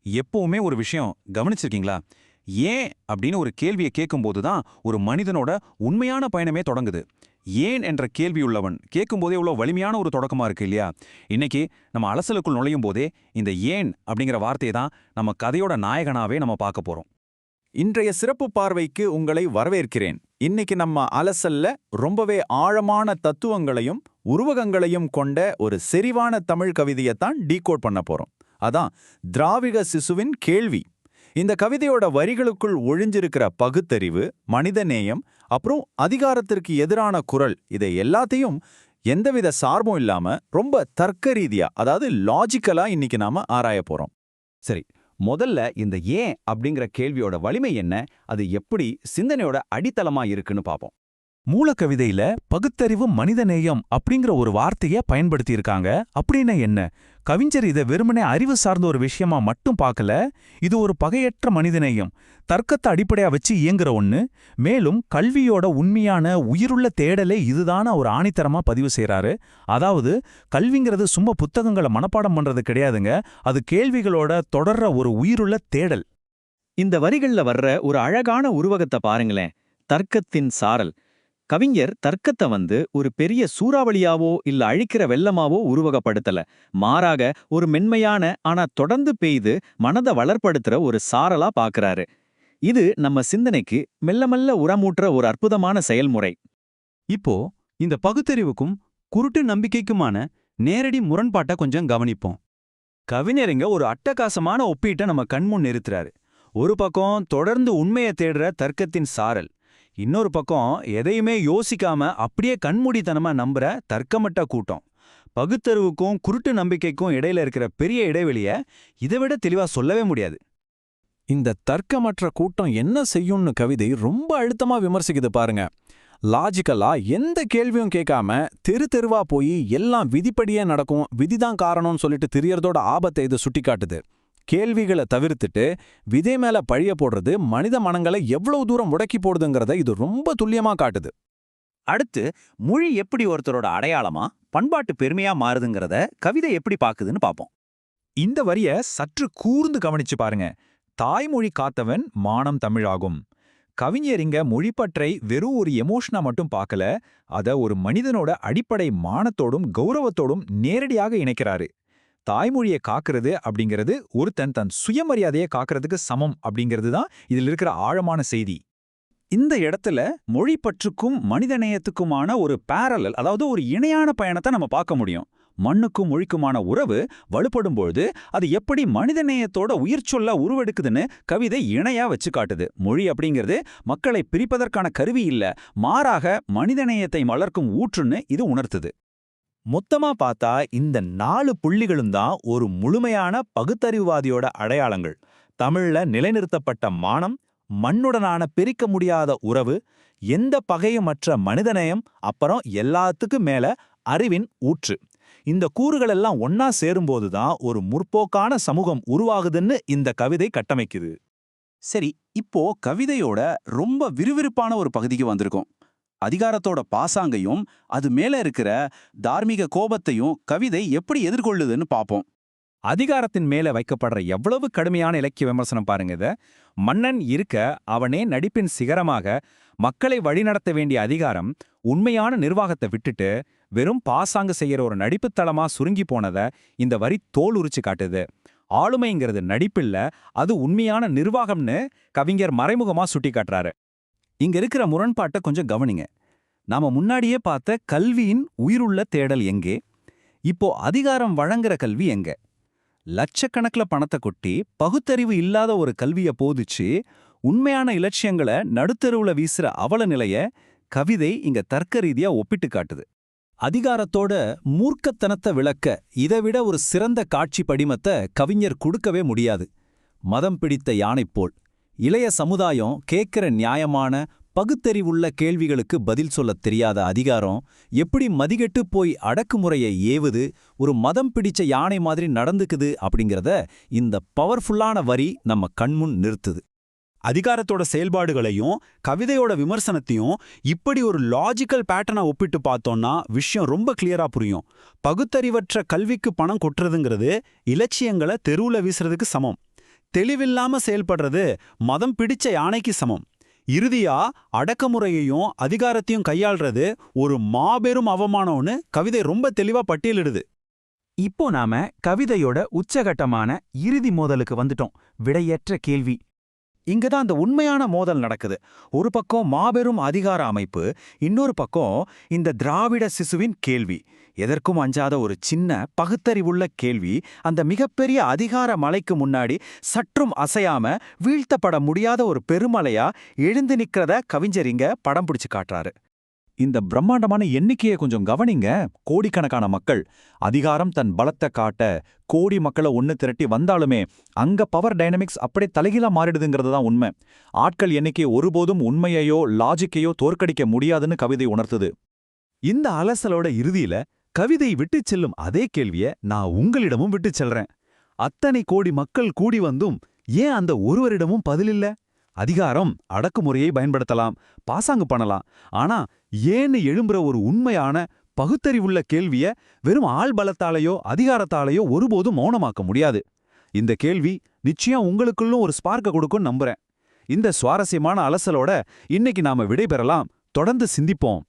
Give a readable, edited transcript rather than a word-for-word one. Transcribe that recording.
எப்பவுமே ஒரு விஷயம் கவனிச்சிருக்கீங்களா? ஏன் அப்படின்னு ஒரு கேள்வியை கேட்கும்போது தான் ஒரு மனிதனோட உண்மையான பயணமே தொடங்குது. ஏன் என்ற கேள்வியுள்ளவன் கேட்கும்போதே இவ்வளோ வலிமையான ஒரு தொடக்கமா இருக்கு இல்லையா? இன்னைக்கு நம்ம அலசலுக்குள் நுழையும் போதே இந்த ஏன் அப்படிங்கிற வார்த்தையை தான் நம்ம கதையோட நாயகனாவே நம்ம பார்க்க போறோம். இன்றைய சிறப்பு பார்வைக்கு உங்களை வரவேற்கிறேன். இன்னைக்கு நம்ம அலசல்ல ரொம்பவே ஆழமான தத்துவங்களையும் உருவகங்களையும் கொண்ட ஒரு செறிவான தமிழ் கவிதையைத்தான் டீகோட் பண்ண போறோம். அதான் திராவிட சிசுவின் கேள்வி. இந்த கவிதையோட வரிகளுக்குள் ஒழிஞ்சிருக்கிற பகுத்தறிவு, மனிதநேயம், அப்புறம் அதிகாரத்திற்கு எதிரான குரல், இதை எல்லாத்தையும் எந்தவித சார்பும் இல்லாம ரொம்ப தர்க்க ரீதியா, அதாவது லாஜிக்கலா இன்னைக்கு நாம ஆராய போறோம். சரி, முதல்ல இந்த ஏன் அப்படிங்கிற கேள்வியோட வலிமை என்ன, அது எப்படி சிந்தனையோட அடித்தளமா இருக்குன்னு பாப்போம். மூலக்கவிதையில பகுத்தறிவு மனிதநேயம் அப்படிங்கிற ஒரு வார்த்தையை பயன்படுத்தி இருக்காங்க. அப்படின்னு என்ன? கவிஞர் இதை வெறுமனே அறிவு சார்ந்த ஒரு விஷயமா மட்டும் பார்க்கல. இது ஒரு பகையற்ற மனிதநேயம், தர்க்கத்தை அடிப்படையா வச்சு இயங்குற ஒண்ணு. மேலும் கல்வியோட உண்மையான உயிருள்ள தேடலே இதுதான ஒரு ஆணித்தரமா பதிவு செய்றாரு. அதாவது கல்விங்கிறது சும்மா புத்தகங்களை மனப்பாடம் பண்றது கிடையாதுங்க, அது கேள்விகளோட தொடர்ற ஒரு உயிருள்ள தேடல். இந்த வரிகள்ல வர்ற ஒரு அழகான உருவகத்தை பாருங்களேன். தர்க்கத்தின் சாரல். கவிஞர் தர்க்கத்தை ஒரு பெரிய சூறாவளியாவோ இல்ல அழிக்கிற வெள்ளமாவோ உருவகப்படுத்தல. மாறாக ஒரு மென்மையான ஆனா தொடர்ந்து பெய்து மனதை வளர்ப்படுத்துற ஒரு சாரலா பாக்குறாரு. இது நம்ம சிந்தனைக்கு மெல்ல மெல்ல உரமூட்டுற ஒரு அற்புதமான செயல்முறை. இப்போ இந்த பகுத்தறிவுக்கும் குருட்டு நம்பிக்கைக்குமான நேரடி முரண்பாட்டை கொஞ்சம் கவனிப்போம். கவிஞருங்க ஒரு அட்டகாசமான ஒப்பீட்டை நம்ம கண்முன் நிறுத்துறாரு. ஒரு பக்கம் தொடர்ந்து உண்மையை தேடுற தர்க்கத்தின் சாரல், இன்னொரு பக்கம் எதையுமே யோசிக்காம அப்படியே கண்மூடித்தனமா நம்புற தர்க்கமட்ட கூட்டம். பகுத்தறிவுக்கும் குருட்டு நம்பிக்கைக்கும் இடையில இருக்கிற பெரிய இடைவெளிய இதை விட தெளிவா சொல்லவே முடியாது. இந்த தர்க்கமற்ற கூட்டம் என்ன செய்யும்னு கவிதை ரொம்ப அழுத்தமா விமர்சிக்குது பாருங்க. லாஜிக்கலா எந்த கேள்வியும் கேட்காம தெரு தெருவா போய் எல்லாம் விதிப்படியே நடக்கும், விதிதான் காரணம்னு சொல்லிட்டு திரியறதோட ஆபத்தை இது சுட்டிக்காட்டுது. கேள்விகளை தவிர்த்துட்டு விதை மேல பழிய போடுறது மனித மனங்களை எவ்வளவு தூரம் முடக்கி போடுதுங்கிறத இது ரொம்ப துல்லியமா காட்டுது. அடுத்து, மொழி எப்படி ஒருத்தரோட அடையாளமா பண்பாட்டு பெருமையா மாறுதுங்கிறத கவிதை எப்படி பாக்குதுன்னு பாப்போம். இந்த வரிய சற்று கூர்ந்து கவனிச்சு பாருங்க. தாய்மொழி காத்தவன் மானம் தமிழாகும். கவிஞர் இங்க மொழிப்பற்றை வெறும் ஒரு எமோஷனா மட்டும் பார்க்கல, அத ஒரு மனிதனோட அடிப்படை மானத்தோடும் கௌரவத்தோடும் நேரடியாக இணைக்கிறாரு. தாய்மொழியை காக்கிறது அப்படிங்கிறது ஒருத்தன் தன் சுயமரியாதையை காக்கிறதுக்கு சமம் அப்படிங்கிறது தான் இதில் இருக்கிற ஆழமான செய்தி. இந்த இடத்துல மொழி பற்றுக்கும் மனிதநேயத்துக்குமான ஒரு பேரலல், அதாவது ஒரு இணையான பயணத்தை நம்ம பார்க்க முடியும். மண்ணுக்கும் மொழிக்குமான உறவு வலுப்படும்பொழுது அது எப்படி மனிதநேயத்தோட உயிர் சொல்ல உருவெடுக்குதுன்னு கவிதை இணையா வச்சு காட்டுது. மொழி அப்படிங்கிறது மக்களை பிரிப்பதற்கான கருவி இல்ல, மாறாக மனிதநேயத்தை வளர்க்கும் ஊற்றுன்னு இது உணர்த்துது. மொத்தமா பார்த்தா இந்த 4 புள்ளிகளும் தான் ஒரு முழுமையான பகுத்தறிவுவாதியோட அடையாளங்கள். தமிழ்ல நிலைநிறுத்தப்பட்ட மானம், மண்ணுடனான பிரிக்க முடியாத உறவு, எந்த பகையுமற்ற மனிதநேயம், அப்புறம் எல்லாத்துக்கும் மேல அறிவின் ஊற்று. இந்த கூறுகளெல்லாம் ஒன்னா சேரும்போது தான் ஒரு முற்போக்கான சமூகம் உருவாகுதுன்னு இந்த கவிதை கட்டமைக்குது. சரி, இப்போ கவிதையோட ரொம்ப விறுவிறுப்பான ஒரு பகுதிக்கு வந்திருக்கோம். அதிகாரத்தோட பாசாங்கையும் அது மேல இருக்கிற தார்மீக கோபத்தையும் கவிதை எப்படி எதிர்கொள்ளுதுன்னு பாப்போம். அதிகாரத்தின் மேல வைக்கப்படுற எவ்வளவு கடுமையான இலக்கிய விமர்சனம் பாருங்க இத. மன்னன் இருக்க அவனே நடிப்பின் சிகரமாக மக்களை வழிநடத்த வேண்டிய அதிகாரம் உண்மையான நிர்வாகத்தை விட்டுட்டு வெறும் பாசாங்கு செய்யற ஒரு நடிப்புத்தளமா சுருங்கி போனத இந்த வரி தோல் உரிச்சு காட்டுது. ஆளுமைங்கிறது நடிப்பில்ல, அது உண்மையான நிர்வாகம்னு கவிஞர் மறைமுகமா சுட்டி காட்டுறாரு. இங்க இருக்கிற முரண்பாட்டை கொஞ்சம் கவனிங்க. நாம முன்னாடியே பார்த்த கல்வியின் உயிருள்ள தேடல் எங்கே? இப்போ அதிகாரம் வழங்குற கல்வி எங்க? லட்சக்கணக்கில் பணத்தை கொட்டி பகுத்தறிவு இல்லாத ஒரு கல்வியை போதிச்சு உண்மையான இலட்சியங்களை நடுத்தருவுல வீசுற அவல நிலைய கவிதை இங்க தர்க்க ரீதியா ஒப்பிட்டு காட்டுது. அதிகாரத்தோட மூர்க்கத்தனத்தை விளக்க இதைவிட ஒரு சிறந்த காட்சி படிமத்தை கவிஞர் கொடுக்கவே முடியாது. மதம் பிடித்த யானை போல் இளைய சமுதாயம் கேட்கிற நியாயமான பகுத்தறிவுள்ள கேள்விகளுக்கு பதில் சொல்லத் தெரியாத அதிகாரம் எப்படி மதிகெட்டு போய் அடக்குமுறையை ஏவுது, ஒரு மதம் பிடிச்ச யானை மாதிரி நடந்துக்குது அப்படிங்கிறத இந்த பவர்ஃபுல்லான வரி நம்ம கண்முன் நிறுத்துது. அதிகாரத்தோட செயல்பாடுகளையும் கவிதையோட விமர்சனத்தையும் இப்படி ஒரு லாஜிக்கல் பேட்டர்னை ஒப்பிட்டு பார்த்தோம்னா விஷயம் ரொம்ப கிளியரா புரியும். பகுத்தறிவற்ற கல்விக்கு பணம் கொட்டுறதுங்கிறது இலட்சியங்களை தெருவுல வீசுறதுக்கு சமம். தெளிவில்லாம செயல்படுறது மதம் பிடிச்ச யானைக்கு சமம். இறுதியா அடக்குமுறையையும் அதிகாரத்தையும் கையாள்றது ஒரு மாபெரும் அவமானம்னு கவிதை ரொம்ப தெளிவா பட்டியலிடுது. இப்போ நாம கவிதையோட உச்சகட்டமான இறுதி மோதலுக்கு வந்துட்டோம். விடையற்ற கேள்வி. இங்கதான் அந்த உண்மையான மோதல் நடக்குது. ஒரு பக்கம் மாபெரும் அதிகார அமைப்பு, இன்னொரு பக்கம் இந்த திராவிட சிசுவின் கேள்வி. எதற்கும் அஞ்சாத ஒரு சின்ன பகுத்தறிவுள்ள கேள்வி அந்த மிகப்பெரிய அதிகார மலைக்கு முன்னாடி சற்றும் அசையாம வீழ்த்தப்பட முடியாத ஒரு பெருமலையா எழுந்து நிக்கிறத கவிஞர் இங்க படம் பிடிச்சு காட்டுறாரு. இந்த பிரம்மாண்டமான எண்ணிக்கையை கொஞ்சம் கவனிங்க. கோடிக்கணக்கான மக்கள். அதிகாரம் தன் பலத்தை காட்ட கோடி மக்களை ஒன்னு திரட்டி வந்தாலுமே அங்க பவர் டைனமிக்ஸ் அப்படியே தலைகீழா மாறிடுதுங்கிறது தான் உண்மை. ஆட்கள் எண்ணிக்கை ஒருபோதும் உண்மையையோ லாஜிக்கையோ தோற்கடிக்க முடியாதுன்னு கவிதை உணர்த்துது. இந்த அலசலோட இறுதியில கவிதை விட்டுச் செல்லும் அதே கேள்விய நான் உங்களிடமும் விட்டுச் செல்றேன். அத்தனை கோடி மக்கள் கூடி வந்தும் ஏன் அந்த ஒருவரிடமும் பதிலில்ல? அதிகாரம் அடக்குமுறையை பயன்படுத்தலாம், பாசாங்கு பண்ணலாம். ஆனா ஏன்னு எழும்புற ஒரு உண்மையான பகுத்தறிவுள்ள கேள்விய வெறும் ஆள் பலத்தாலேயோ அதிகாரத்தாலேயோ ஒருபோதும் மௌனமாக்க முடியாது. இந்த கேள்வி நிச்சயம் உங்களுக்குள்ளும் ஒரு ஸ்பார்க்க கொடுக்கும்னு நம்புறேன். இந்த சுவாரஸ்யமான அலசலோட இன்னைக்கு நாம விடை பெறலாம். தொடர்ந்து சிந்திப்போம்.